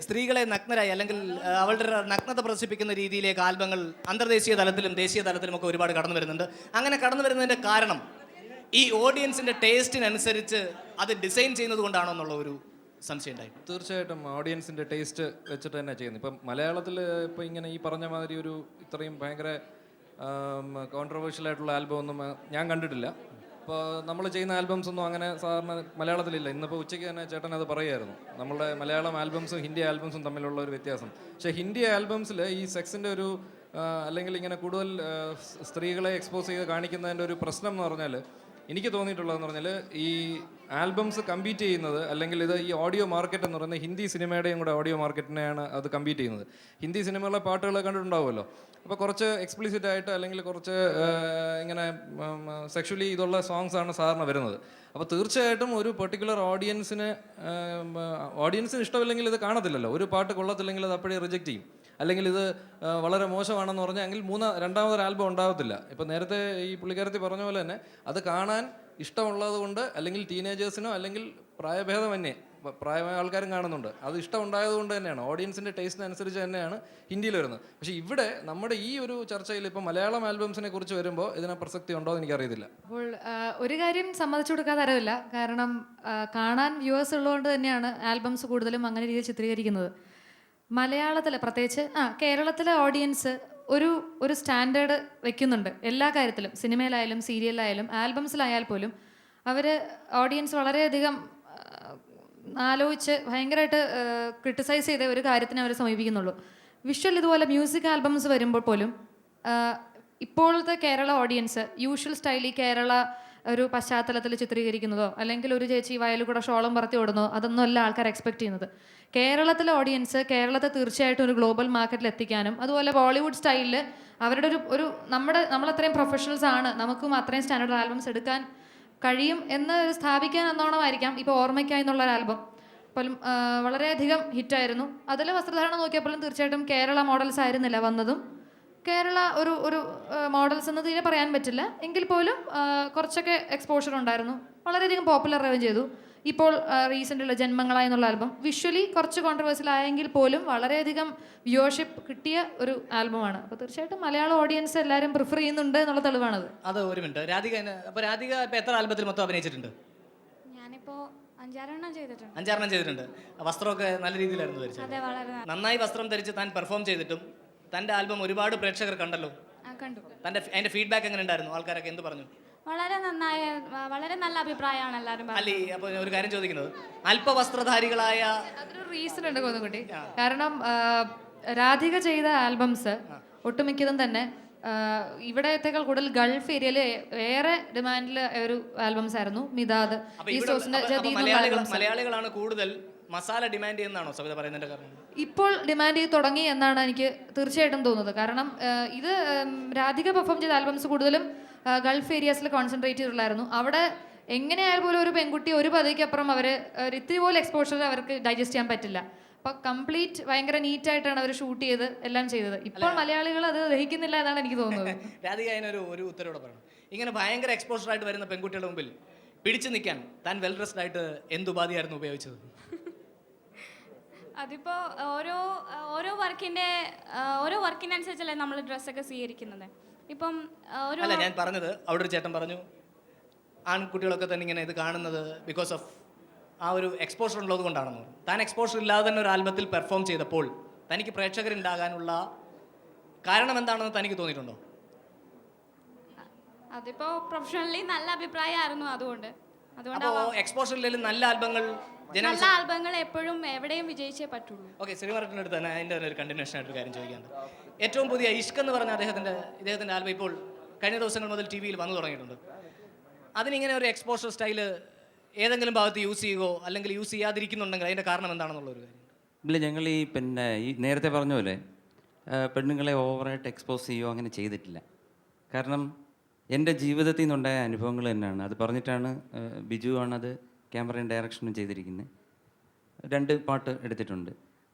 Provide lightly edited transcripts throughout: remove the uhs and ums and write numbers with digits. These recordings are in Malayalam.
സ്ത്രീകളെ നഗ്നരായി അല്ലെങ്കിൽ അവളുടെ നഗ്നത പ്രദർശിപ്പിക്കുന്ന രീതിയിലേക്ക് ആൽബങ്ങൾ അന്തർദേശീയ തലത്തിലും ദേശീയ തലത്തിലും ഒക്കെ ഒരുപാട് കടന്നു വരുന്നുണ്ട്. അങ്ങനെ കടന്നു വരുന്നതിൻ്റെ കാരണം ഈ ഓഡിയൻസിൻ്റെ ടേസ്റ്റിനനുസരിച്ച് അത് ഡിസൈൻ ചെയ്യുന്നത് കൊണ്ടാണോ എന്നുള്ള ഒരു സംശയം ഉണ്ടായി. തീർച്ചയായിട്ടും ഓഡിയൻസിൻ്റെ ടേസ്റ്റ് വെച്ചിട്ട് തന്നെ ചെയ്യുന്നത്. ഇപ്പം മലയാളത്തിൽ ഇപ്പം ഇങ്ങനെ ഈ പറഞ്ഞ മാതിരി ഒരു ഇത്രയും ഭയങ്കര കോൺട്രവേഴ്ഷ്യൽ ആയിട്ടുള്ള ആൽബം ഒന്നും ഞാൻ കണ്ടിട്ടില്ല. ഇപ്പോൾ നമ്മൾ ചെയ്യുന്ന ആൽബംസ് ഒന്നും അങ്ങനെ സാധാരണ മലയാളത്തിലില്ല. ഇന്നിപ്പോൾ ഉച്ചയ്ക്ക് തന്നെ ചേട്ടൻ അത് പറയുമായിരുന്നു, നമ്മളുടെ മലയാളം ആൽബംസും ഹിന്ദി ആൽബംസും തമ്മിലുള്ള ഒരു വ്യത്യാസം. പക്ഷേ ഹിന്ദി ആൽബംസിൽ ഈ സെക്സിൻ്റെ ഒരു അല്ലെങ്കിൽ ഇങ്ങനെ കൂടുതൽ സ്ത്രീകളെ എക്സ്പോസ് ചെയ്ത് കാണിക്കുന്നതിൻ്റെ ഒരു പ്രശ്നം എന്ന് പറഞ്ഞാൽ, എനിക്ക് തോന്നിയിട്ടുള്ളതെന്ന് പറഞ്ഞാൽ, ഈ ആൽബംസ് കമ്പീറ്റ് ചെയ്യുന്നത് അല്ലെങ്കിൽ ഇത് ഈ ഓഡിയോ മാർക്കറ്റ് എന്ന് പറയുന്നത് ഹിന്ദി സിനിമയുടെയും കൂടെ ഓഡിയോ മാർക്കറ്റിനെയാണ് അത് കമ്പീറ്റ് ചെയ്യുന്നത്. ഹിന്ദി സിനിമകളിലെ പാട്ടുകൾ കണ്ടിട്ടുണ്ടാവുമല്ലോ. അപ്പോൾ കുറച്ച് എക്സ്പ്ലിസിറ്റ് ആയിട്ട് അല്ലെങ്കിൽ കുറച്ച് ഇങ്ങനെ സെക്ഷലി ഇതുള്ള സോങ്സ് ആണ് സാധാരണ വരുന്നത്. അപ്പോൾ തീർച്ചയായിട്ടും ഒരു പെർട്ടിക്കുലർ ഓഡിയൻസിന് ഇഷ്ടമില്ലെങ്കിൽ ഇത് കാണത്തില്ലല്ലോ. ഒരു പാട്ട് കൊള്ളത്തില്ലെങ്കിൽ അത് അപ്പോഴേ റിജക്റ്റ് ചെയ്യും. അല്ലെങ്കിൽ ഇത് വളരെ മോശമാണെന്ന് പറഞ്ഞാൽ എങ്കിൽ രണ്ടാമതൊരു ആൽബം ഉണ്ടാകത്തില്ല. ഇപ്പം നേരത്തെ ഈ പുള്ളിക്കാരത്തി പറഞ്ഞ പോലെ തന്നെ അത് കാണാൻ ഇഷ്ടമുള്ളത് കൊണ്ട്, അല്ലെങ്കിൽ ടീനേജേഴ്സിനോ അല്ലെങ്കിൽ പ്രായഭേദമന്യേ പ്രായമായ ആൾക്കാരും കാണുന്നുണ്ട്, അത് ഇഷ്ടമുണ്ടായത് കൊണ്ട് തന്നെയാണ്, ഓഡിയൻസിൻ്റെ ടേസ്റ്റിനനുസരിച്ച് തന്നെയാണ് ഹിന്ദിയിൽ വരുന്നത്. പക്ഷേ ഇവിടെ നമ്മുടെ ഈ ഒരു ചർച്ചയിൽ ഇപ്പം മലയാളം ആൽബംസിനെ കുറിച്ച് വരുമ്പോൾ ഇതിന് പ്രസക്തി ഉണ്ടോ എന്ന് എനിക്കറിയത്തില്ല. അപ്പോൾ ഒരു കാര്യം സമ്മതിച്ചു കൊടുക്കാതെ അറിവില്ല, കാരണം കാണാൻ വ്യൂവേഴ്സ് ഉള്ളതുകൊണ്ട് തന്നെയാണ് ആൽബംസ് കൂടുതലും അങ്ങനെ രീതിയിൽ ചിത്രീകരിക്കുന്നത്. മലയാളത്തിൽ പ്രത്യേകിച്ച് കേരളത്തിലെ ഓഡിയൻസ് ഒരു സ്റ്റാൻഡേർഡ് വെക്കുന്നുണ്ട് എല്ലാ കാര്യത്തിലും. സിനിമയിലായാലും സീരിയലിലായാലും ആൽബംസിലായാൽ പോലും ഓഡിയൻസ് വളരെയധികം ആലോചിച്ച് ഭയങ്കരമായിട്ട് ക്രിട്ടിസൈസ് ചെയ്ത ഒരു കാര്യത്തിനെ അവർ സമീപിക്കുന്നുള്ളൂ. വിഷ്വൽ ഇതുപോലെ മ്യൂസിക് ആൽബംസ് വരുമ്പോൾ പോലും ഇപ്പോഴത്തെ കേരള ഓഡിയൻസ് യൂഷ്വൽ സ്റ്റൈലിൽ കേരള ഒരു പശ്ചാത്തലത്തിൽ ചിത്രീകരിക്കുന്നതോ അല്ലെങ്കിൽ ഒരു ചേച്ചി വയലിൽ കൂടെ ഷോളം പറത്തി ഓടുന്നതോ അതൊന്നും അല്ല ആൾക്കാർ എക്സ്പെക്ട് ചെയ്യുന്നത്. കേരളത്തിലെ ഓഡിയൻസ് കേരളത്തെ തീർച്ചയായിട്ടും ഒരു ഗ്ലോബൽ മാർക്കറ്റിൽ എത്തിക്കാനും, അതുപോലെ ബോളിവുഡ് സ്റ്റൈലിൽ അവരുടെ ഒരു നമ്മളത്രയും പ്രൊഫഷണൽസ് ആണ്, നമുക്കും അത്രയും സ്റ്റാൻഡേർഡ് ആൽബംസ് എടുക്കാൻ കഴിയും എന്ന് സ്ഥാപിക്കാൻ എന്നോണമായിരിക്കാം ഇപ്പോൾ ഓർമ്മയ്ക്കായി എന്നുള്ളൊരു ആൽബം പോലും വളരെയധികം ഹിറ്റായിരുന്നു. അതിൽ വസ്ത്രധാരണം നോക്കിയപ്പോഴും തീർച്ചയായിട്ടും കേരള മോഡൽസ് ആയിരുന്നില്ല വന്നതും. കേരള ഒരു മോഡൽസ് എന്ന് തീരെ പറയാൻ പറ്റില്ല, എങ്കിൽ പോലും കുറച്ചൊക്കെ എക്സ്പോഷർ ഉണ്ടായിരുന്നു. വളരെയധികം പോപ്പുലർ ആവുകയും ചെയ്തു. ഇപ്പോൾ റീസെൻ്റുള്ള ജന്മങ്ങളായി എന്നുള്ള ആൽബം വിഷ്വലി കുറച്ച് കോൺട്രവേഴ്സ്യൽ ആയെങ്കിൽ പോലും വളരെയധികം വ്യൂവർഷിപ്പ് കിട്ടിയ ഒരു ആൽബമാണ്. അപ്പോൾ തീർച്ചയായിട്ടും മലയാളം ഓഡിയൻസ് എല്ലാവരും പ്രിഫർ ചെയ്യുന്നുണ്ട് എന്നുള്ള തെളിവാണത്. അത് ഒരു മിനിറ്റ്, രാധിക ഇപ്പോൾ എത്ര ആൽബത്തിൽ മൊത്തം അഭിനയിച്ചിട്ടുണ്ട്? ഞാനിപ്പോൾ 5-6 ചെയ്തിട്ടുണ്ട്. 5 ചെയ്തിട്ടുണ്ട്. വസ്ത്രമൊക്കെ നല്ല രീതിയിലായിരുന്നു ധരിച്ചത്. നന്നായി വസ്ത്രം ധരിച്ച് താൻ പെർഫോം ചെയ്തിട്ടും തൻ്റെ ആൽബം ഒരുപാട് പ്രേക്ഷകർ കണ്ടല്ലോ. കണ്ടു. അതിൻ്റെ ഫീഡ്ബാക്ക് എങ്ങനെ ഉണ്ടായിരുന്നു? ആൾക്കാരൊക്കെ എന്ത് പറഞ്ഞു? വളരെ നല്ല അഭിപ്രായമാണ് എല്ലാവരും. അല്ലേ, അപ്പോൾ ഒരു കാര്യം ചോദിക്കുന്നത്, അല്പവസ്ത്രധാരികളായ അതൊരു റീസൺ ഉണ്ട് കോന്നുകുട്ടി. കാരണം രാധിക ചെയ്ത ആൽബംസ് ഒട്ടുമിക്കതും തന്നെ ഇവിടത്തേക്കാൾ കൂടുതൽ ഗൾഫ് ഏരിയയിൽ ഏറെ ഡിമാൻഡിൽ ഒരു ആൽബംസ് ആയിരുന്നു. മിതാദ്, മലയാളികളാണ് കൂടുതൽ മസാല ഡിമാൻഡ് ചെയ്യുന്നതാണോ സവിത പറയുന്നതിന്റെ കാരണം? ഇപ്പോൾ ഡിമാൻഡ് ചെയ്ത് തുടങ്ങി എന്നാണ് എനിക്ക് തീർച്ചയായിട്ടും തോന്നുന്നത്. കാരണം ഇത് രാധിക പെർഫോം ചെയ്ത ആൽബംസ് കൂടുതലും ഗൾഫ് ഏരിയാസിൽ കോൺസെൻട്രേറ്റ് ചെയ്തിട്ടുള്ളായിരുന്നു. അവിടെ എങ്ങനെയായാലും പോലും ഒരു പെൺകുട്ടി ഒരു പതിക്കപ്പുറം ഇത്തിരി പോലെ എക്സ്പോഷർ അവർക്ക് ഡൈജസ്റ്റ് ചെയ്യാൻ പറ്റില്ല. അപ്പോൾ കംപ്ലീറ്റ് ഭയങ്കര നീറ്റായിട്ടാണ് അവർ ഷൂട്ട് ചെയ്ത് എല്ലാം ചെയ്തത്. ഇപ്പോൾ മലയാളികൾ അത് ദഹിക്കുന്നില്ല എന്നാണ് എനിക്ക് തോന്നുന്നത്. രാധിക അതിനൊരു ഉത്തരവോടെ പറയണം. ഇങ്ങനെ ഭയങ്കര എക്സ്പോഷർ ആയിട്ട് വരുന്ന പെൺകുട്ടികളുടെ മുമ്പിൽ പിടിച്ചു നിൽക്കാൻ താൻ വെൽ ഡ്രസ്ഡ് ആയിട്ട് എന്തുപാധിയായിരുന്നു ഉപയോഗിച്ചത്? അതിപ്പോൾ ഓരോ വർക്കിനനുസരിച്ചല്ലേ നമ്മൾ ഡ്രസ്സൊക്കെ സ്വീകരിക്കുന്നത്. ഇപ്പം അല്ല, ഞാൻ പറഞ്ഞത് അവിടെ ഒരു ചേട്ടൻ പറഞ്ഞു ആൺകുട്ടികളൊക്കെ തന്നെ ഇങ്ങനെ ഇത് കാണുന്നത് ബിക്കോസ് ഓഫ് ആ ഒരു എക്സ്പോഷർ ഉള്ളത് കൊണ്ടാണെന്ന്. താൻ എക്സ്പോഷർ ഇല്ലാതെ തന്നെ ഒരു ആൽബത്തിൽ പെർഫോം ചെയ്തപ്പോൾ തനിക്ക് പ്രേക്ഷകരുണ്ടാകാനുള്ള കാരണം എന്താണെന്ന് തനിക്ക് തോന്നിയിട്ടുണ്ടോ? അതിപ്പോൾ പ്രൊഫഷണലി നല്ല അഭിപ്രായമായിരുന്നു. അതുകൊണ്ട് എക്സ്പോഷർ ഇല്ലെങ്കിലും നല്ല ആൽബങ്ങൾ എപ്പോഴും എവിടെയും വിജയിച്ചേ പറ്റുള്ളൂ. ഓക്കെ, ശ്രീമാരത്തിൻ്റെ അടുത്ത് തന്നെ അതിൻ്റെ ഒരു കണ്ടിന്യൂഷൻ ആയിട്ട് കാര്യം ചോദിക്കാറുണ്ട്. ഏറ്റവും പുതിയ ഇഷ്ക് എന്ന് പറഞ്ഞ ഇദ്ദേഹത്തിൻ്റെ ആൽബം ഇപ്പോൾ കഴിഞ്ഞ ദിവസങ്ങൾ മുതൽ ടി വിയിൽ വന്നു തുടങ്ങിയിട്ടുണ്ട്. അതിനിങ്ങനെ ഒരു എക്സ്പോഷർ സ്റ്റൈല് ഏതെങ്കിലും ഭാഗത്ത് യൂസ് ചെയ്യുകയോ അല്ലെങ്കിൽ യൂസ് ചെയ്യാതിരിക്കുന്നുണ്ടെങ്കിൽ അതിൻ്റെ കാരണം എന്താണെന്നുള്ളൊരു കാര്യം? ഇല്ല, ഞങ്ങൾ ഈ നേരത്തെ പറഞ്ഞ പോലെ പെണ്ണുങ്ങളെ ഓവറായിട്ട് എക്സ്പോസ് ചെയ്യുകയോ അങ്ങനെ ചെയ്തിട്ടില്ല. കാരണം എൻ്റെ ജീവിതത്തിൽ നിന്നുണ്ടായ അനുഭവങ്ങൾ തന്നെയാണ്. അത് പറഞ്ഞിട്ടാണ് ബിജു ആണത് ക്യാമറയും ഡയറക്ഷനും ചെയ്തിരിക്കുന്നത്. 2 പാട്ട് എടുത്തിട്ടുണ്ട്.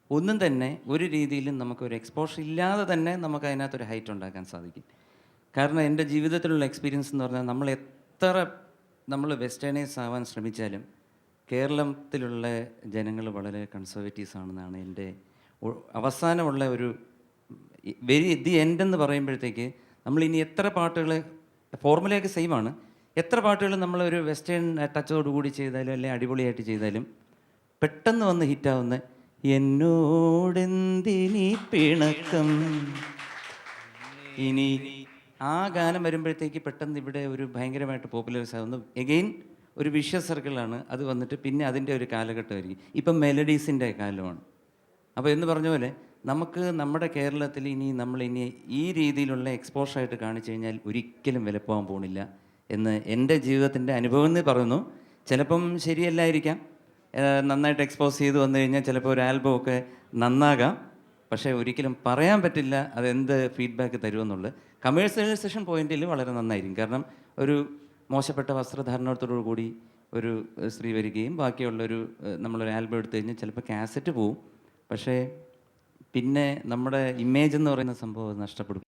ഒന്നും തന്നെ ഒരു രീതിയിലും നമുക്കൊരു എക്സ്പോഷർ ഇല്ലാതെ തന്നെ നമുക്ക് അതിനകത്തൊരു ഹൈറ്റ് ഉണ്ടാക്കാൻ സാധിക്കും. കാരണം എൻ്റെ ജീവിതത്തിലുള്ള എക്സ്പീരിയൻസ് എന്ന് പറഞ്ഞാൽ നമ്മൾ വെസ്റ്റേണൈസ് ആവാൻ ശ്രമിച്ചാലും കേരളത്തിലുള്ള ജനങ്ങൾ വളരെ കൺസർവേറ്റീവ്സ് ആണെന്നാണ് എൻ്റെ അവസാനമുള്ള ഒരു വെരി ദി എൻഡ് എന്ന് പറയുമ്പോഴത്തേക്ക് നമ്മൾ ഇനി എത്ര പാട്ടുകൾ ഫോർമുലയൊക്കെ സെയിം ആണ്, എത്ര പാട്ടുകൾ നമ്മളൊരു വെസ്റ്റേൺ ടച്ചോടുകൂടി ചെയ്താലും അല്ലെങ്കിൽ അടിപൊളിയായിട്ട് ചെയ്താലും പെട്ടെന്ന് വന്ന് ഹിറ്റാവുന്ന എന്നോടെന്തിനീ പിണക്കം, ഇനി ആ ഗാനം വരുമ്പോഴത്തേക്ക് പെട്ടെന്ന് ഇവിടെ ഒരു ഭയങ്കരമായിട്ട് പോപ്പുലറൈസ് ആവുന്നു. എഗെയിൻ ഒരു വിഷ്വസ് സർക്കിളാണ് അത് വന്നിട്ട് പിന്നെ അതിൻ്റെ ഒരു കാലഘട്ടമായിരിക്കും. ഇപ്പം മെലഡീസിൻ്റെ കാലമാണ്. അപ്പോൾ എന്ന് പറഞ്ഞ പോലെ നമുക്ക് നമ്മുടെ കേരളത്തിൽ നമ്മളിനി ഈ രീതിയിലുള്ള എക്സ്പോഷറായിട്ട് കാണിച്ചു കഴിഞ്ഞാൽ ഒരിക്കലും വിലപ്പോകാൻ പോണില്ല എന്ന് എൻ്റെ ജീവിതത്തിൻ്റെ അനുഭവം എന്ന് പറയുന്നു. ചിലപ്പം ശരിയല്ലായിരിക്കാം, നന്നായിട്ട് എക്സ്പോസ് ചെയ്ത് വന്നു കഴിഞ്ഞാൽ ചിലപ്പോൾ ഒരു ആൽബമൊക്കെ നന്നാകാം, പക്ഷേ ഒരിക്കലും പറയാൻ പറ്റില്ല അതെന്ത് ഫീഡ്ബാക്ക് തരുമെന്നുള്ളത്. കമേഴ്സ്യലൈസേഷൻ പോയിന്റിൽ വളരെ നന്നായിരിക്കും. കാരണം ഒരു മോശപ്പെട്ട വസ്ത്രധാരണത്തോടു കൂടി ഒരു സ്ത്രീ വരികയും ബാക്കിയുള്ളൊരു നമ്മളൊരു ആൽബം എടുത്തു കഴിഞ്ഞാൽ ചിലപ്പോൾ കാസറ്റ് പോവും, പക്ഷേ പിന്നെ നമ്മുടെ ഇമേജ് എന്ന് പറയുന്ന സംഭവം നഷ്ടപ്പെടും.